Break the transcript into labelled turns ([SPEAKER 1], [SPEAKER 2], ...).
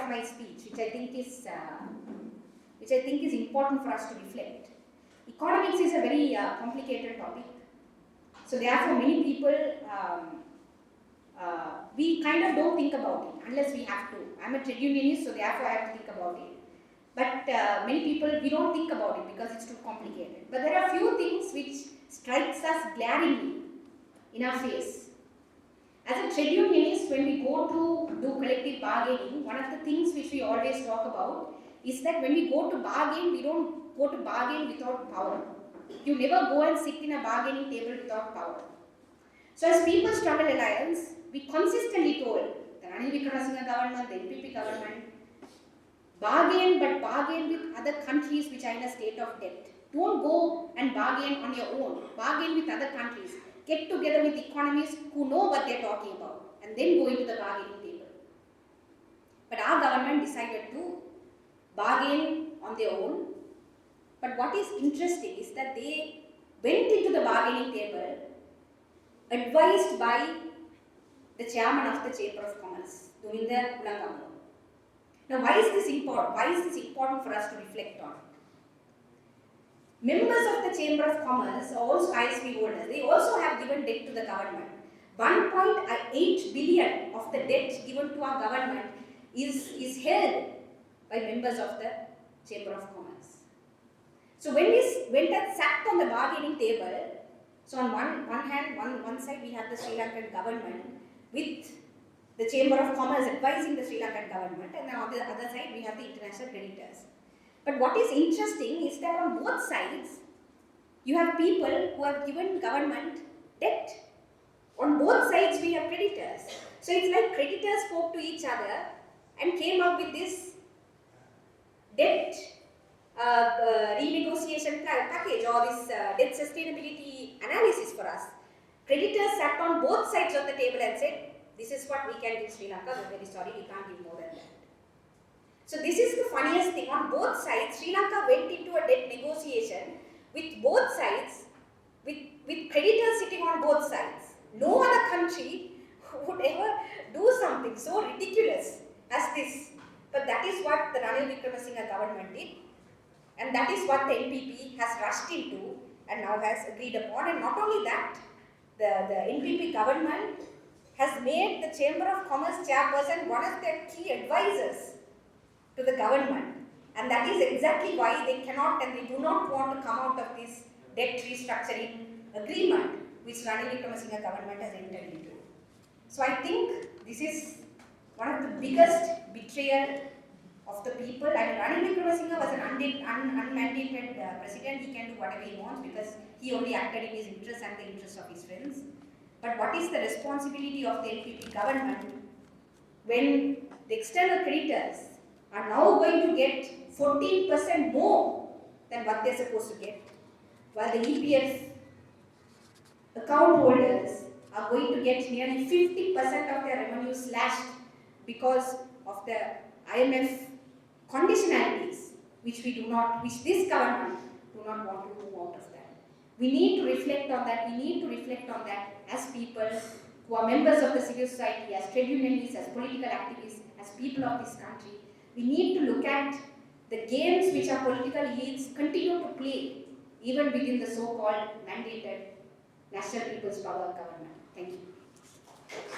[SPEAKER 1] of my speech, which I think is important for us to reflect. Economics is a very complicated topic. So therefore, many people we kind of don't think about it unless we have to. I'm a trade unionist, so therefore I have to think about it. But many people, we don't think about it because it's too complicated. But there are few things which strikes us glaringly in our face. As a trade unionist, when we go to do collective bargaining, one of the things which we always talk about is that when we go to bargain, we don't go to bargain without power. You never go and sit in a bargaining table without power. So as People's Struggle Alliance, we consistently told the Ranil Wickremesinghe government, the NPP government, bargain, but bargain with other countries which are in a state of debt. Don't go and bargain on your own. Bargain with other countries. Get together with economists who know what they're talking about and then go into the bargaining table. But our government decided to bargain on their own. But what is interesting is that they went into the bargaining table advised by the chairman of the Chamber of Commerce, Swasthika Arulingam. Now, why is this important? Why is this important for us to reflect on? Members of the Chamber of Commerce, also ISP holders, they also have given debt to the government. 1.8 billion of the debt given to our government is held by members of the Chamber of Commerce. So when that sat on the bargaining table, so on one side we have the Sri Lankan government with the Chamber of Commerce advising the Sri Lankan government, and on the other side we have the international creditors. But what is interesting is that on both sides, you have people who have given government debt. On both sides, we have creditors. So it's like creditors spoke to each other and came up with this debt renegotiation package or this debt sustainability analysis for us. Creditors sat on both sides of the table and said, this is what we can give Sri Lanka, we're very sorry, we can't give more than that. So this is the funniest thing. On both sides, Sri Lanka went into a debt negotiation with both sides, with creditors sitting on both sides. No other country would ever do something so ridiculous as this. But that is what the Ranil Wickremesinghe government did. And that is what the NPP has rushed into and now has agreed upon. And not only that, the NPP government has made the Chamber of Commerce chairperson one of their key advisors to the government, and that is exactly why they cannot and they do not want to come out of this debt restructuring agreement which Ranil Wickremesinghe government has entered into. So I think this is one of the biggest betrayal of the people. I mean, Ranil Wickremesinghe was an unmandated president. He can do whatever he wants because he only acted in his interest and the interest of his friends. But what is the responsibility of the NPP government when the external creditors are now going to get 14% more than what they're supposed to get, while the EPF account holders are going to get nearly 50% of their revenue slashed because of the IMF conditionalities, which this government do not want to move out of that. We need to reflect on that. We need to reflect on that as people who are members of the civil society, as trade unionists, as political activists, as people of this country. We need to look at the games which our political elites continue to play, even within the so-called mandated National People's Power government. Thank you.